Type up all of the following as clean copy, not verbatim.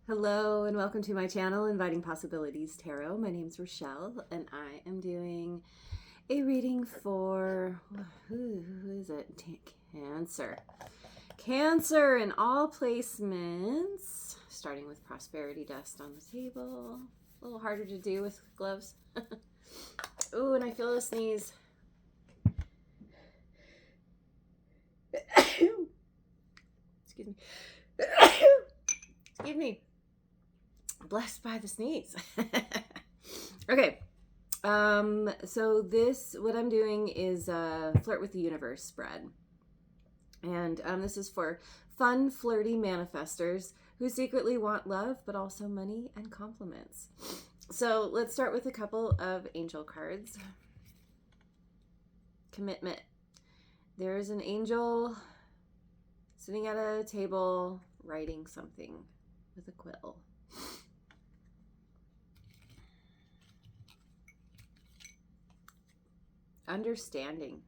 Hello and welcome to my channel, Inviting Possibilities Tarot. My name's Rochelle and I am doing a reading for, who is it? Cancer. Cancer in all placements, starting with prosperity dust on the table. A little harder to do with gloves. Ooh, and I feel a sneeze. Excuse me. Excuse me. Blessed by the sneeze. Okay. So what I'm doing is Flirt with the Universe spread. And this is for fun, flirty manifestors who secretly want love, but also money and compliments. So let's start with a couple of angel cards. Commitment. There is an angel sitting at a table writing something with a quill. Understanding.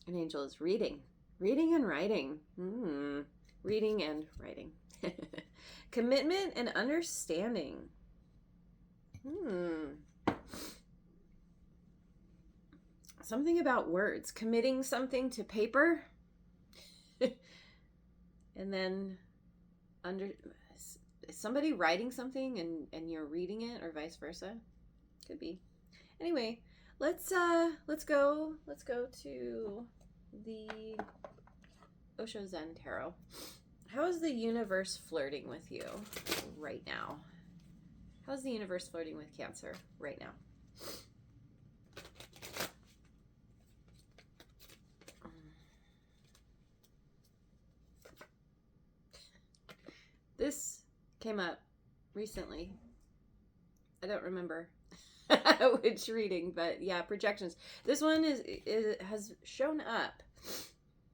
An angel is reading. Reading and writing. Reading and writing. Commitment and understanding. Something about words. Committing something to paper. And then somebody writing something and you're reading it, or vice versa. Could be. Anyway, let's go to the Osho Zen Tarot. How is the universe flirting with you right now? How's the universe flirting with Cancer right now? This came up recently. I don't remember which reading, but yeah, projections. This one has shown up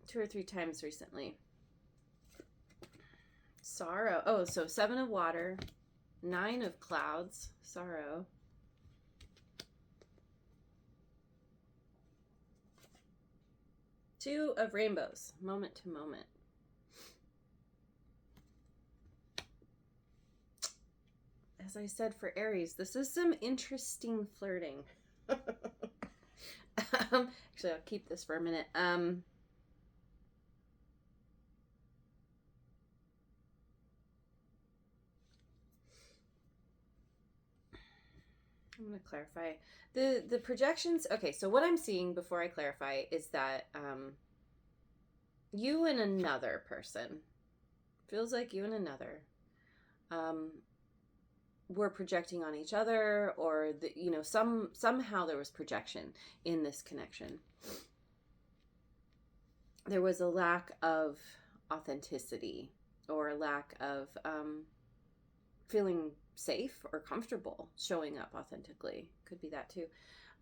2 or 3 times recently. Sorrow. Oh, so 7 of water, 9 of clouds, sorrow. Two of rainbows, moment to moment. As I said for Aries, this is some interesting flirting. Actually, I'll keep this for a minute. I'm going to clarify the projections. Okay, so what I'm seeing before I clarify is that you and another person, feels like you and another, were projecting on each other, or somehow there was projection in this connection. There was a lack of authenticity, or a lack of feeling safe or comfortable showing up authentically. Could be that too.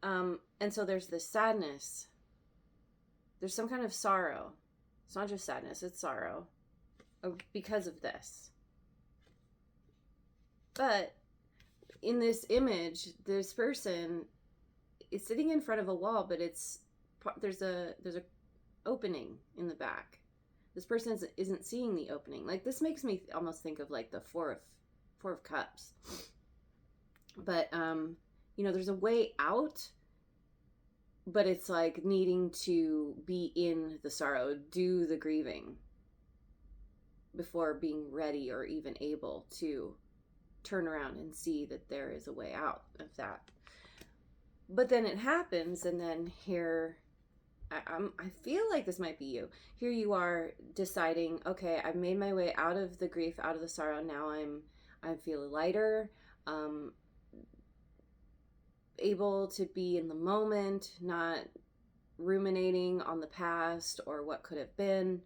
And so there's this sadness. There's some kind of sorrow. It's not just sadness, it's sorrow because of this. But in this image, this person is sitting in front of a wall, but there's a opening in the back. This person isn't seeing the opening. Like, this makes me almost think of like the Four of Cups. But there's a way out, but it's like needing to be in the sorrow, do the grieving before being ready or even able to turn around and see that there is a way out of that. But then it happens, and then here I feel like this might be you. Here you are deciding, okay, I've made my way out of the grief, out of the sorrow. Now I feel lighter, able to be in the moment, not ruminating on the past or what could have been,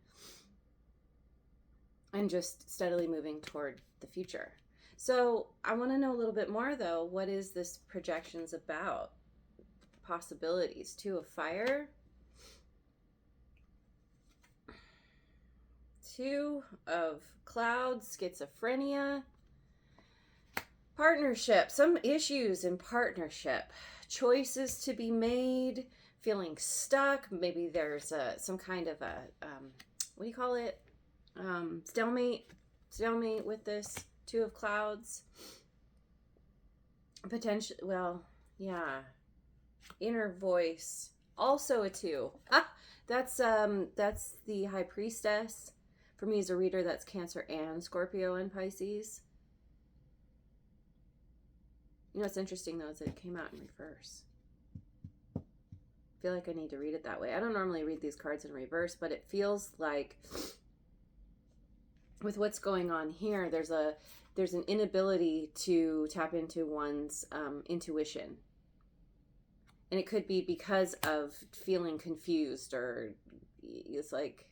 and just steadily moving toward the future. So I want to know a little bit more, though. What is this projections about? Possibilities. 2 of fire. 2 of clouds. Schizophrenia. Partnership. Some issues in partnership. Choices to be made. Feeling stuck. Maybe there's some kind of a, what do you call it? Stalemate with this. Two of Clouds. Potential, well, yeah. Inner voice. Also a 2. That's the High Priestess. For me as a reader, that's Cancer and Scorpio and Pisces. You know what's interesting though is that it came out in reverse. I feel like I need to read it that way. I don't normally read these cards in reverse, but it feels like with what's going on here, there's an inability to tap into one's intuition. And it could be because of feeling confused, or it's like,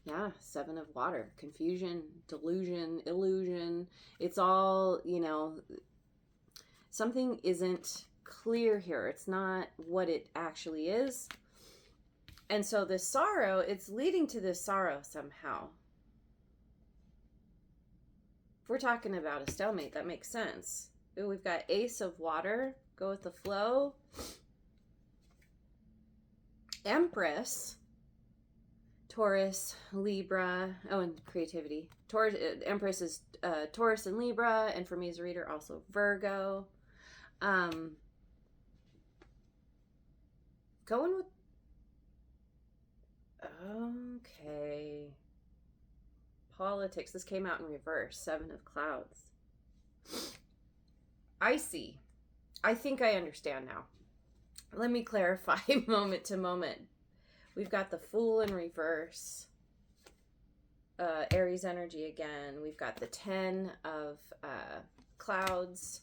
yeah, 7 of Water. Confusion, delusion, illusion. It's all, something isn't clear here. It's not what it actually is. And so this sorrow, it's leading to this sorrow somehow. If we're talking about a stalemate, that makes sense. Ooh, we've got Ace of Water. Go with the flow. Empress. Taurus, Libra. Oh, and creativity. Taurus, Empress is Taurus and Libra. And for me as a reader, also Virgo. Going with... Okay. Politics. This came out in reverse. 7 of Clouds. I see. I think I understand now. Let me clarify moment to moment. We've got the Fool in reverse. Aries energy again. We've got the 10 of Clouds.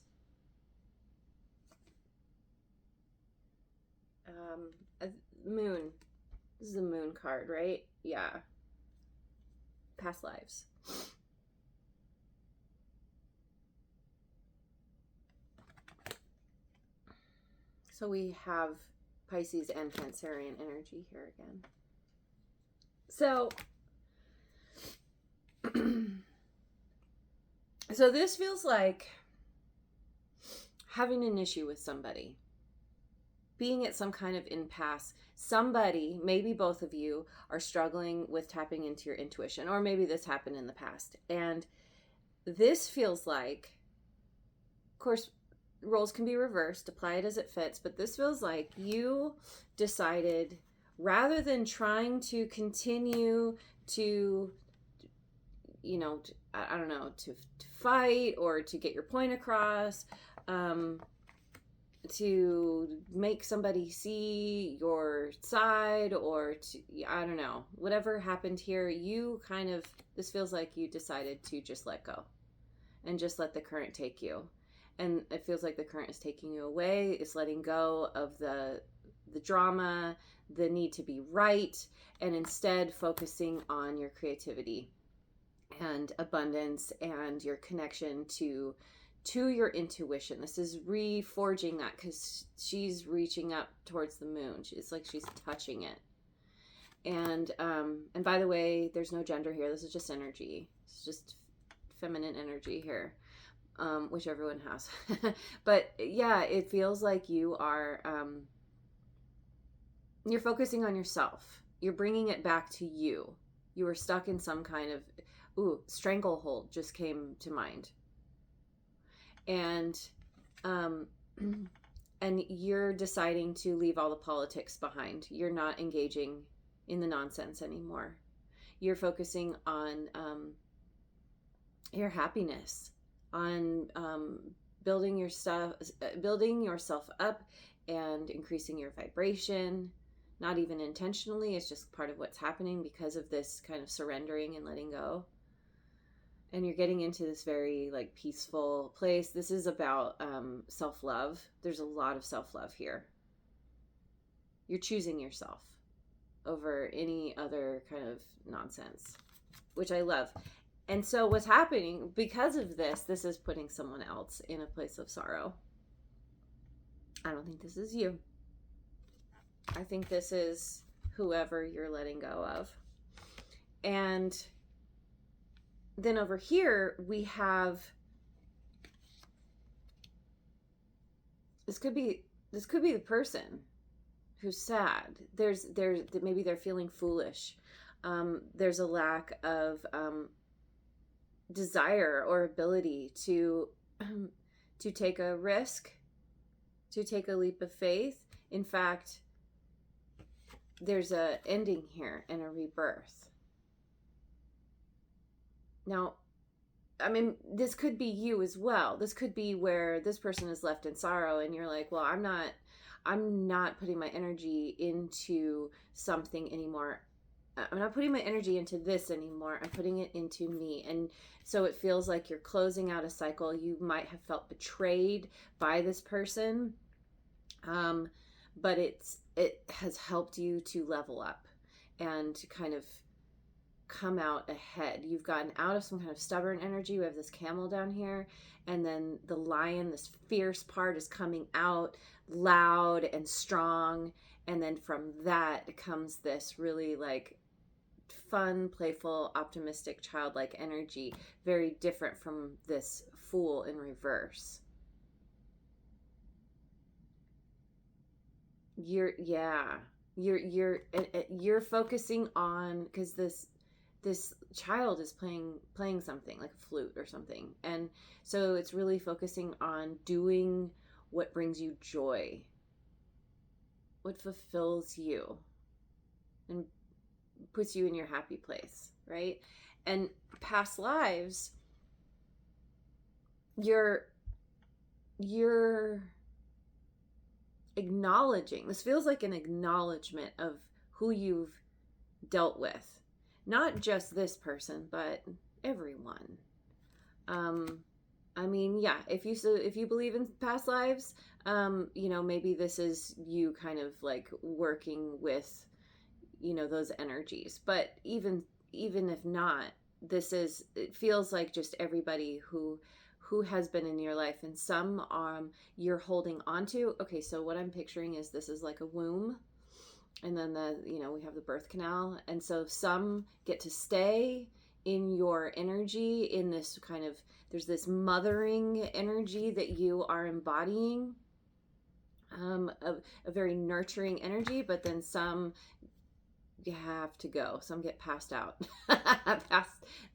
Moon. This is a Moon card, right? Yeah. Past lives. So we have Pisces and Cancerian energy here again. So, so this feels like having an issue with somebody, being at some kind of impasse. Somebody, maybe both of you, are struggling with tapping into your intuition, or maybe this happened in the past. And this feels like, of course, roles can be reversed, apply it as it fits, but this feels like you decided, rather than trying to continue to, I don't know, to fight or to get your point across, to make somebody see your side, or to, I don't know, whatever happened here, this feels like you decided to just let go and just let the current take you. And it feels like the current is taking you away. It's letting go of the drama, the need to be right, and instead focusing on your creativity and abundance and your connection to your intuition. This is reforging that, because she's reaching up towards the moon. It's like she's touching it. And by the way, there's no gender here. This is just energy. It's just feminine energy here. Which everyone has. But yeah, it feels like you are, you're focusing on yourself. You're bringing it back to you. You were stuck in some kind of, stranglehold just came to mind. And, and you're deciding to leave all the politics behind. You're not engaging in the nonsense anymore. You're focusing on, your happiness, on building yourself up and increasing your vibration. Not even intentionally, it's just part of what's happening because of this kind of surrendering and letting go. And you're getting into this very peaceful place. This is about self-love. There's a lot of self-love here. You're choosing yourself over any other kind of nonsense, which I love. And so what's happening because of this is putting someone else in a place of sorrow. I don't think this is you. I think this is whoever you're letting go of. And then over here we have, this could be the person who's sad. There's maybe they're feeling foolish. There's a lack of desire or ability to take a risk, to take a leap of faith. In fact, there's a ending here and a rebirth. Now, I mean, this could be you as well. This could be where this person is left in sorrow and you're like, well, I'm not putting my energy into something anymore. I'm not putting my energy into this anymore. I'm putting it into me. And so it feels like you're closing out a cycle. You might have felt betrayed by this person. But it has helped you to level up and to kind of come out ahead. You've gotten out of some kind of stubborn energy. We have this camel down here, and then the lion, this fierce part, is coming out loud and strong. And then from that comes this really like fun, playful, optimistic, childlike energy, very different from this fool in reverse. You're focusing on, because this child is playing something like a flute or something, and so it's really focusing on doing what brings you joy, what fulfills you and puts you in your happy place, right? And past lives, you're acknowledging, this feels like an acknowledgement of who you've dealt with, not just this person, but everyone. I mean, yeah, if you believe in past lives, maybe this is you kind of like working with, those energies. But even if not, it feels like just everybody who has been in your life, and some you're holding on to. Okay, so what I'm picturing is this is like a womb, and then we have the birth canal, and so some get to stay in your energy in this kind of, there's this mothering energy that you are embodying, a very nurturing energy, but then some you have to go, some get passed out.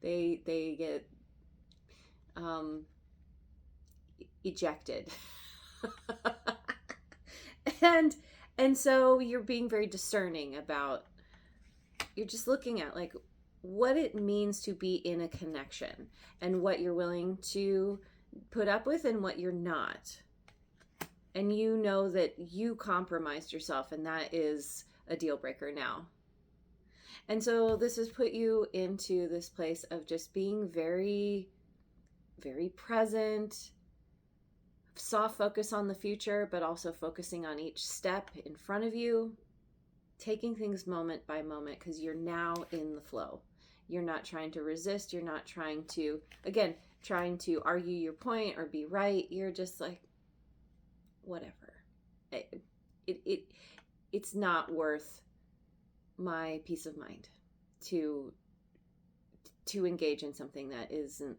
They get ejected. and so you're being very discerning about, you're just looking at like what it means to be in a connection and what you're willing to put up with and what you're not. And you know that you compromised yourself, and that is a deal breaker now. And so this has put you into this place of just being very, very present, soft focus on the future, but also focusing on each step in front of you, taking things moment by moment, because you're now in the flow. You're not trying to resist. You're not trying to argue your point or be right. You're just like, whatever. It's not worth my peace of mind to engage in something that isn't,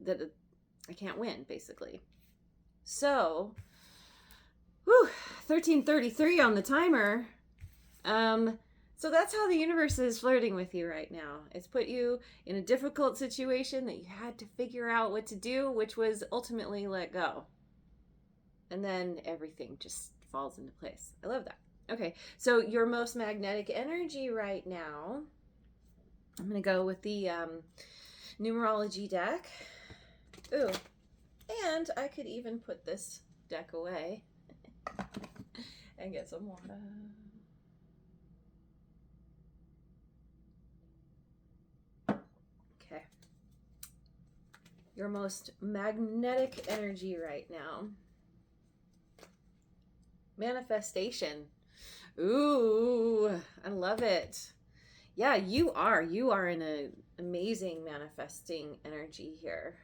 that I can't win, basically. So, 13:33 on the timer. So that's how the universe is flirting with you right now. It's put you in a difficult situation that you had to figure out what to do, which was ultimately let go. And then everything just falls into place. I love that. Okay, so your most magnetic energy right now, I'm going to go with the numerology deck. Ooh, and I could even put this deck away and get some water. Okay. Your most magnetic energy right now. Manifestation. Ooh, I love it. Yeah, you are in an amazing manifesting energy here.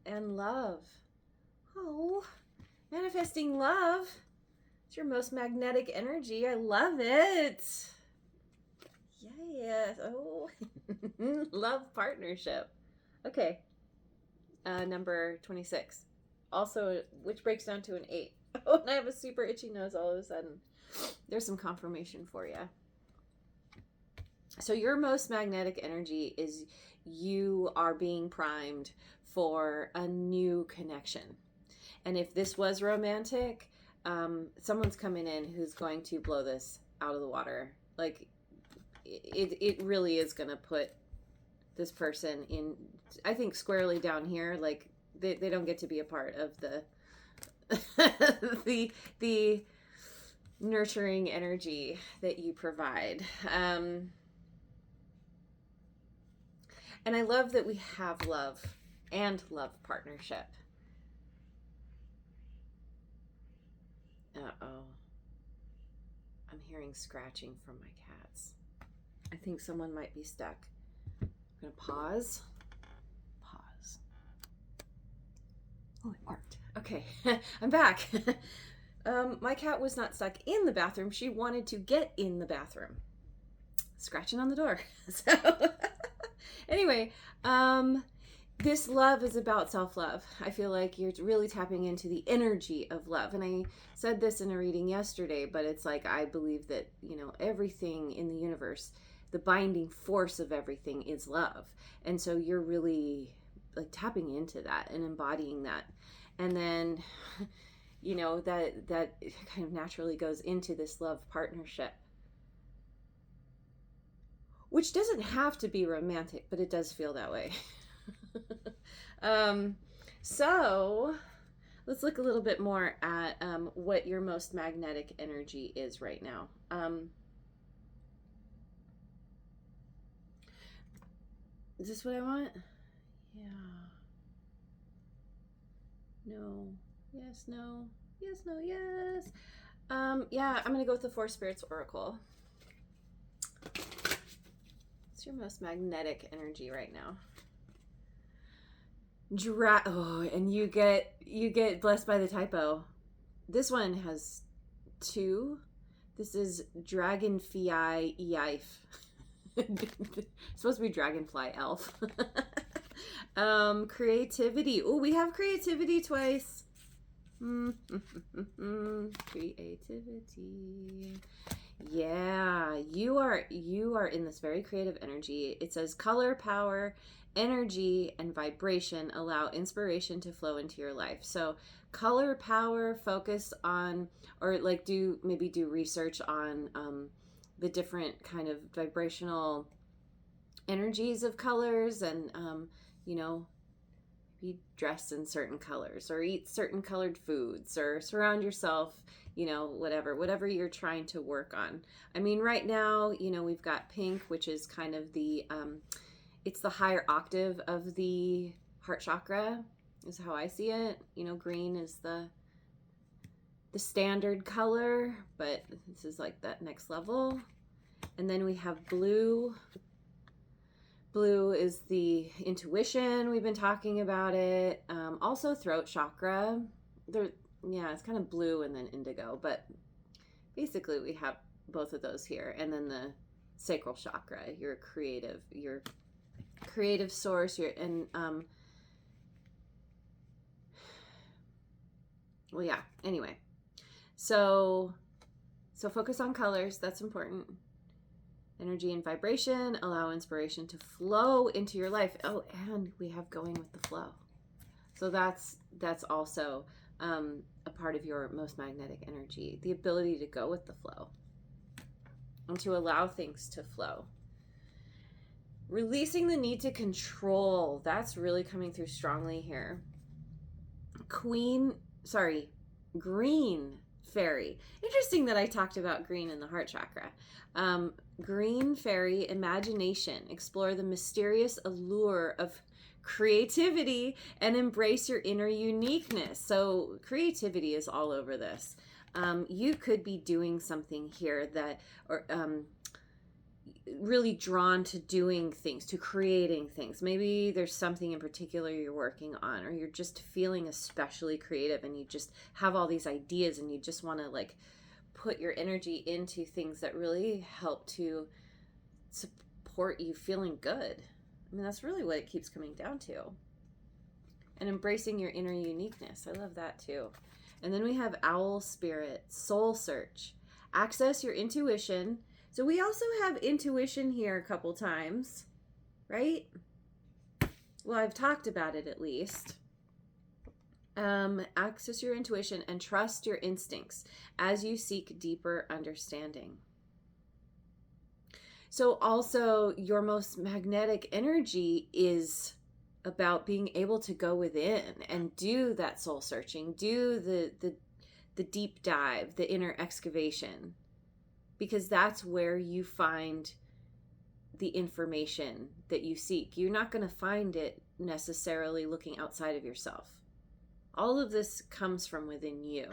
And love. Oh, manifesting love. It's your most magnetic energy. I love it. Yes. Oh, love partnership. Okay. Number 26. Also, which breaks down to an 8. Oh, and I have a super itchy nose all of a sudden. There's some confirmation for you. So your most magnetic energy is you are being primed for a new connection. And if this was romantic, someone's coming in who's going to blow this out of the water. Like, it really is going to put this person in, I think, squarely down here. Like, they don't get to be a part of the the nurturing energy that you provide. And I love that we have love and love partnership. Uh-oh. I'm hearing scratching from my cats. I think someone might be stuck. I'm going to pause. Pause. Oh, it worked. Okay, I'm back. My cat was not stuck in the bathroom. She wanted to get in the bathroom. Scratching on the door. So, anyway, this love is about self-love. I feel like you're really tapping into the energy of love. And I said this in a reading yesterday, but it's like, I believe that, you know, everything in the universe, the binding force of everything is love. And so you're really like tapping into that and embodying that. And then, you know, that kind of naturally goes into this love partnership, which doesn't have to be romantic, but it does feel that way. So let's look a little bit more at what your most magnetic energy is right now. Is this what I want? Yeah. No. Yes, no. Yes, no, yes. Yeah, I'm gonna go with the Four Spirits Oracle. What's your most magnetic energy right now? And you get blessed by the typo. This one has 2. This is Dragonfly Eif. It's supposed to be Dragonfly Elf. Creativity. Oh, we have creativity twice. Creativity. Yeah, you are in this very creative energy. It says color, power, energy, and vibration allow inspiration to flow into your life. So color, power, focus on, or like do research on the different kind of vibrational energies of colors, and you know, be dressed in certain colors or eat certain colored foods or surround yourself, you know, whatever you're trying to work on. I mean, right now, you know, we've got pink, which is kind of the it's the higher octave of the heart chakra, is how I see it. You know, green is the standard color, but this is like that next level. And then we have blue. Blue is the intuition. We've been talking about it. Also throat chakra. Yeah, it's kind of blue and then indigo, but basically we have both of those here. And then the sacral chakra, your creative source, well, yeah, anyway. So focus on colors. That's important. Energy and vibration allow inspiration to flow into your life. Oh, and we have going with the flow. So that's also a part of your most magnetic energy, the ability to go with the flow and to allow things to flow. Releasing the need to control. That's really coming through strongly here. Green fairy. Interesting that I talked about green in the heart chakra. Green fairy, imagination. Explore the mysterious allure of creativity and embrace your inner uniqueness. So creativity is all over this. You could be doing something here that, or really drawn to doing things, to creating things. Maybe there's something in particular you're working on, or you're just feeling especially creative and you just have all these ideas and you just want to like put your energy into things that really help to support you feeling good. I mean, that's really what it keeps coming down to. And embracing your inner uniqueness. I love that too. And then we have owl spirit, soul search. Access your intuition. So we also have intuition here a couple times, right? well, I've talked about it at least. Access your intuition and trust your instincts as you seek deeper understanding. So also your most magnetic energy is about being able to go within and do that soul searching, do the deep dive, the inner excavation, because that's where you find the information that you seek. You're not going to find it necessarily looking outside of yourself. All of this comes from within you,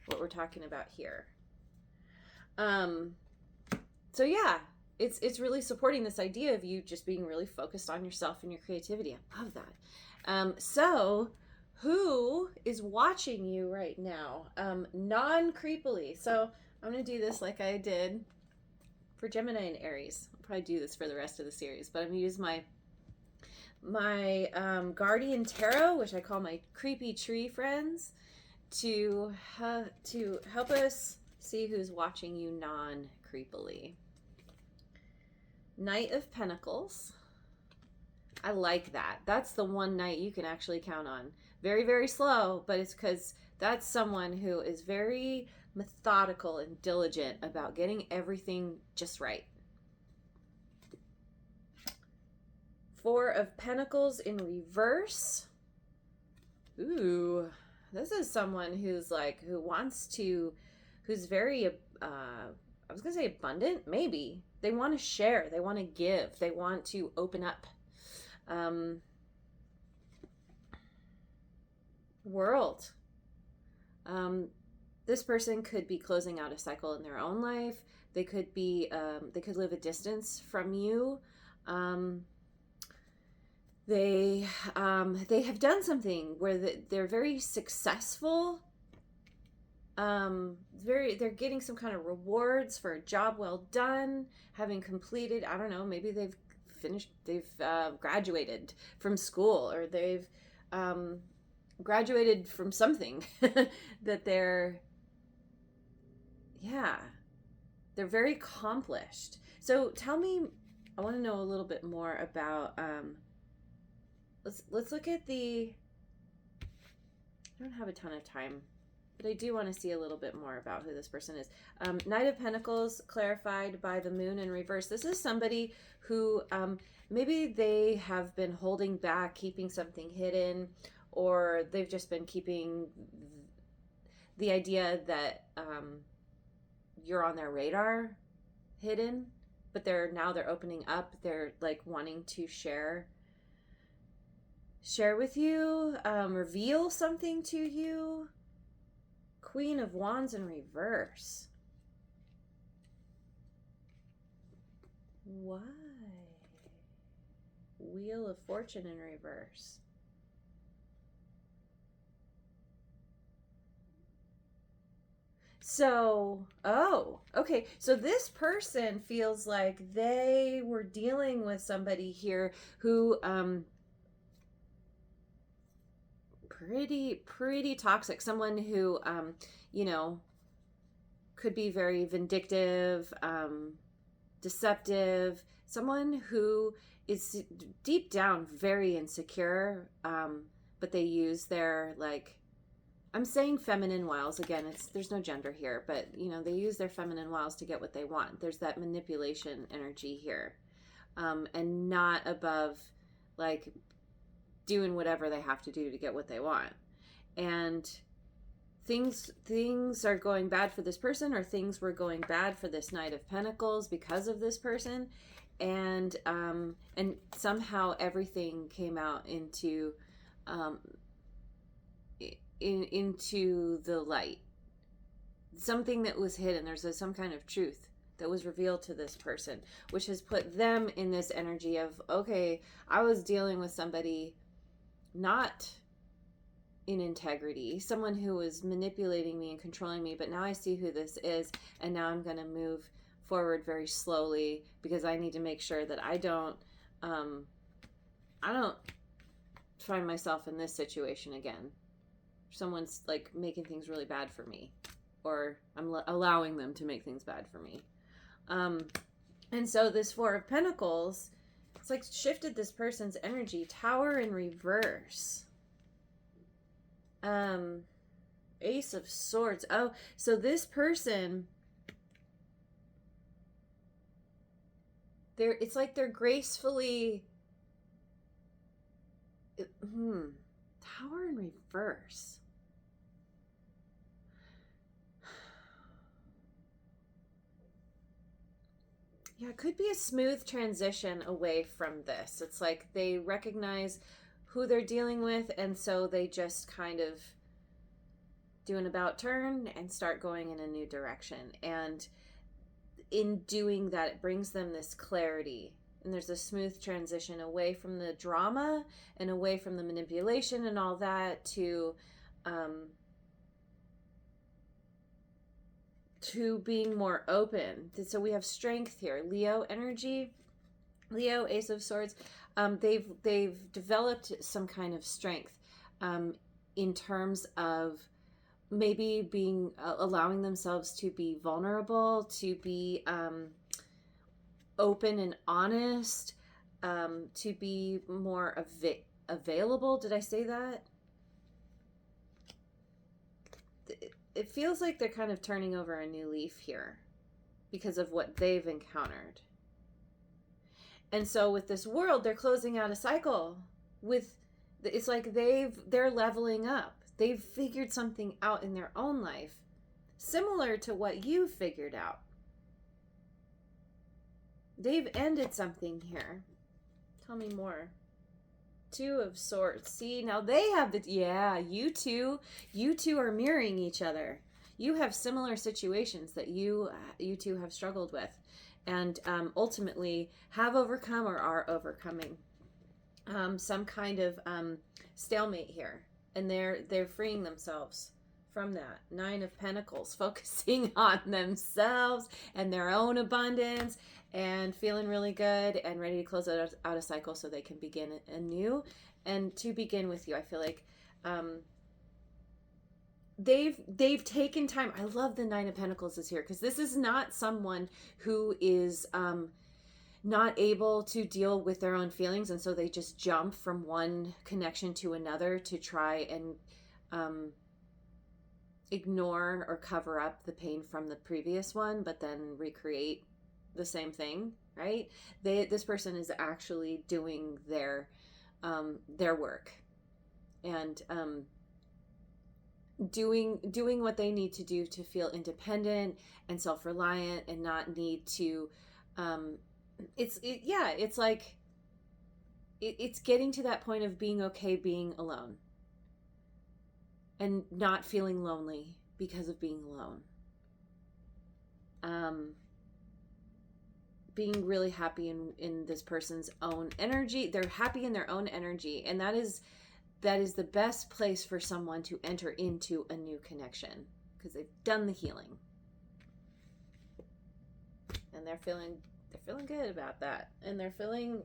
what we're talking about here. So yeah, it's really supporting this idea of you just being really focused on yourself and your creativity. I love that. So who is watching you right now? Non-creepily. So I'm going to do this like I did for Gemini and Aries. I'll probably do this for the rest of the series, but I'm going to use my Guardian Tarot, which I call my creepy tree friends, to help us see who's watching you non-creepily. Knight of Pentacles. I like that. That's the one knight you can actually count on. Very, very slow, but it's because that's someone who is very methodical and diligent about getting everything just right. Four of Pentacles in reverse. Ooh, this is someone who's like, who's very, I was going to say abundant, maybe. They want to share. They want to give. They want to open up. World. This person could be closing out a cycle in their own life. They could be, they could live a distance from you. They have done something where they're very successful. They're getting some kind of rewards for a job well done, having completed, I don't know, maybe they've graduated from school, or they've graduated from something that they're very accomplished. So tell me, I want to know a little bit more about, let's look at I don't have a ton of time, but I do want to see a little bit more about who this person is. Knight of Pentacles clarified by the moon in reverse. This is somebody who maybe they have been holding back, keeping something hidden, or they've just been keeping the idea that you're on their radar hidden, but they're opening up. They're like wanting to share with you, reveal something to you. Queen of Wands in reverse. Why? Wheel of Fortune in reverse. So, okay. So this person feels like they were dealing with somebody here who, pretty toxic. Someone who, could be very vindictive, deceptive. Someone who is deep down very insecure, but they use their, I'm saying feminine wiles again. There's no gender here, but they use their feminine wiles to get what they want. There's that manipulation energy here, and not above doing whatever they have to do to get what they want. And things are going bad for this person, or things were going bad for this Knight of Pentacles because of this person, and somehow everything came out into into the light. Something that was hidden. There's some kind of truth that was revealed to this person, which has put them in this energy of, okay, I was dealing with somebody not in integrity, someone who was manipulating me and controlling me, but now I see who this is, and now I'm going to move forward very slowly, because I need to make sure that I don't find myself in this situation again. Someone's making things really bad for me, or I'm allowing them to make things bad for me. And so this Four of Pentacles It's like shifted this person's energy. Tower in reverse. Ace of Swords. Oh, so this person, it's like they're gracefully Tower in reverse. Yeah, it could be a smooth transition away from this. It's like they recognize who they're dealing with, and so they just kind of do an about turn and start going in a new direction. And in doing that, it brings them this clarity. And there's a smooth transition away from the drama and away from the manipulation and all that to being more open. So we have strength here. Leo energy. Leo, Ace of Swords. They've developed some kind of strength in terms of maybe being allowing themselves to be vulnerable, to be open and honest, to be more available. Did I say that? It feels like they're kind of turning over a new leaf here because of what they've encountered. And so with this world, they're closing out a cycle with, it's like they're leveling up. They've figured something out in their own life, similar to what you figured out. They've ended something here. Tell me more. Two of Swords. See, now they have you two are mirroring each other. You have similar situations that you two have struggled with, and ultimately have overcome or are overcoming some kind of stalemate here, and they're freeing themselves from that. 9 of Pentacles, focusing on themselves and their own abundance, and feeling really good and ready to close out a cycle so they can begin anew. And to begin with you, I feel like they've taken time. I love the 9 of Pentacles is here, because this is not someone who is not able to deal with their own feelings, and so they just jump from one connection to another to try and ignore or cover up the pain from the previous one, but then recreate the same thing, right? This person is actually doing their work, and doing what they need to do to feel independent and self-reliant and not need to it's like it's getting to that point of being okay being alone and not feeling lonely because of being alone. Being really happy in this person's own energy. They're happy in their own energy, and that is the best place for someone to enter into a new connection, because they've done the healing and they're feeling good about that, and they're feeling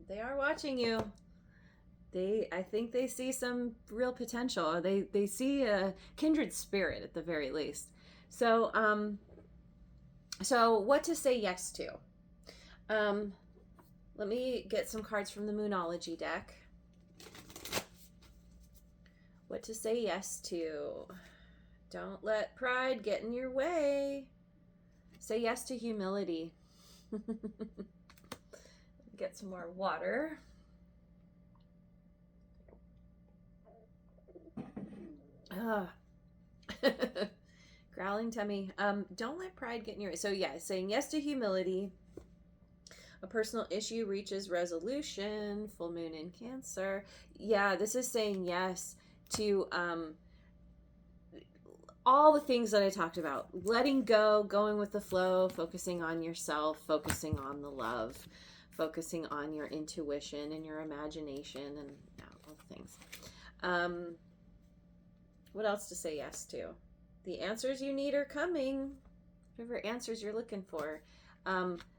they are watching you. I think they see some real potential. They see a kindred spirit at the very least. So what to say yes to? Let me get some cards from the Moonology deck. What to say yes to? Don't let pride get in your way. Say yes to humility. Get some more water. Growling tummy. Don't let pride get in your way. So yeah, saying yes to humility. A personal issue reaches resolution. Full moon in Cancer. Yeah, this is saying yes to all the things that I talked about. Letting go, going with the flow, focusing on yourself, focusing on the love, focusing on your intuition and your imagination, and all the things. What else to say yes to? The answers you need are coming. Whatever answers you're looking for,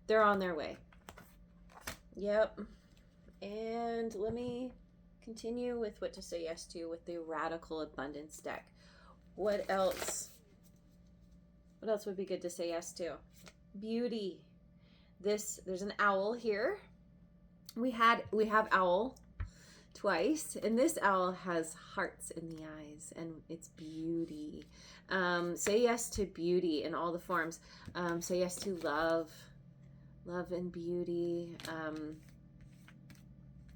they're on their way. Yep. And let me continue with what to say yes to with the Radical Abundance deck. What else? What else would be good to say yes to? Beauty. There's an owl here. We have owl twice, and this owl has hearts in the eyes, and it's beauty. Say yes to beauty in all the forms. Say yes to love and beauty.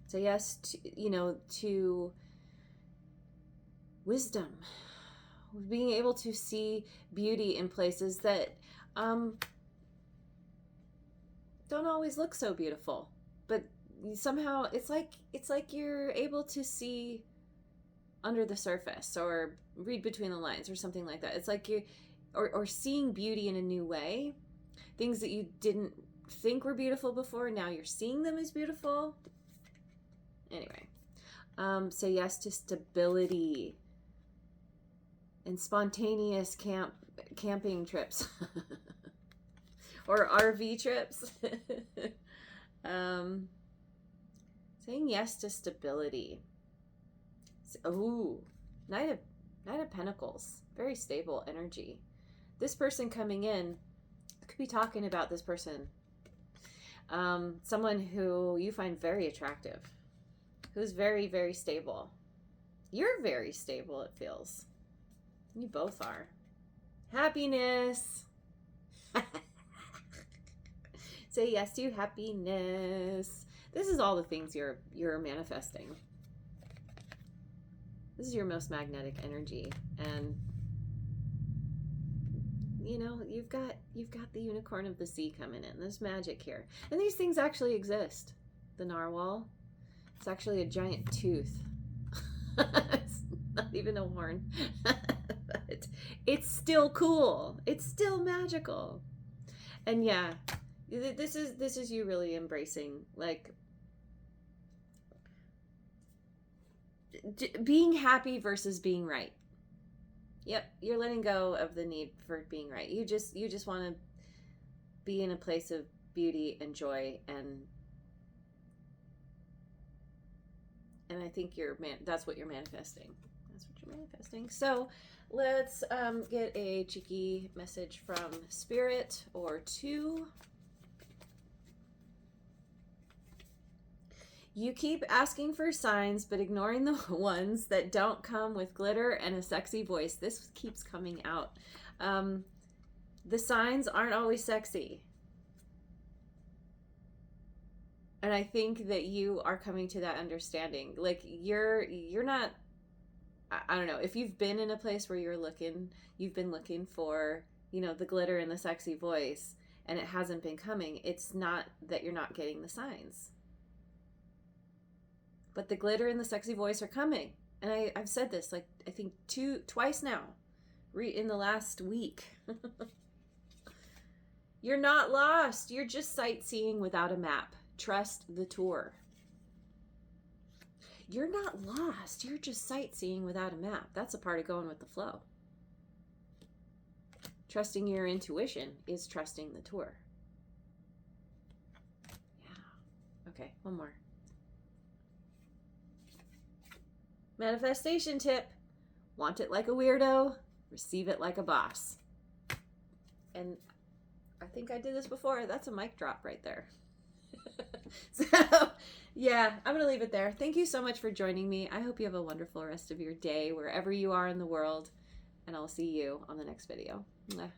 Say yes to wisdom, being able to see beauty in places that don't always look so beautiful, but somehow it's like you're able to see under the surface or read between the lines or something like that. It's like you or seeing beauty in a new way. Things that you didn't think were beautiful before, now you're seeing them as beautiful. Anyway, say yes to stability and spontaneous camping trips or RV trips. Saying yes to stability. Oh, Knight of Pentacles, very stable energy. This person coming in could be talking about this person, someone who you find very attractive, who's very, very stable. You're very stable, it feels. You both are. Happiness. Say yes to happiness. This is all the things you're manifesting. This is your most magnetic energy, and you've got the unicorn of the sea coming in. There's magic here, and these things actually exist. The narwhal, it's actually a giant tooth. It's not even a horn, but it's still cool. It's still magical, and yeah, this is you really embracing like being happy versus being right. Yep, you're letting go of the need for being right. You just want to be in a place of beauty and joy, and I think that's what you're manifesting. That's what you're manifesting. So let's get a cheeky message from Spirit or two. You keep asking for signs, but ignoring the ones that don't come with glitter and a sexy voice. This keeps coming out. The signs aren't always sexy. And I think that you are coming to that understanding. Like you're not, I don't know, if you've been in a place where you've been looking for, the glitter and the sexy voice, and it hasn't been coming. It's not that you're not getting the signs. But the glitter and the sexy voice are coming. And I've said this, like, I think twice now, in the last week. You're not lost. You're just sightseeing without a map. Trust the tour. You're not lost. You're just sightseeing without a map. That's a part of going with the flow. Trusting your intuition is trusting the tour. Yeah. Okay, one more. Manifestation tip. Want it like a weirdo, receive it like a boss. And I think I did this before. That's a mic drop right there. So, yeah, I'm going to leave it there. Thank you so much for joining me. I hope you have a wonderful rest of your day, wherever you are in the world. And I'll see you on the next video. Mwah.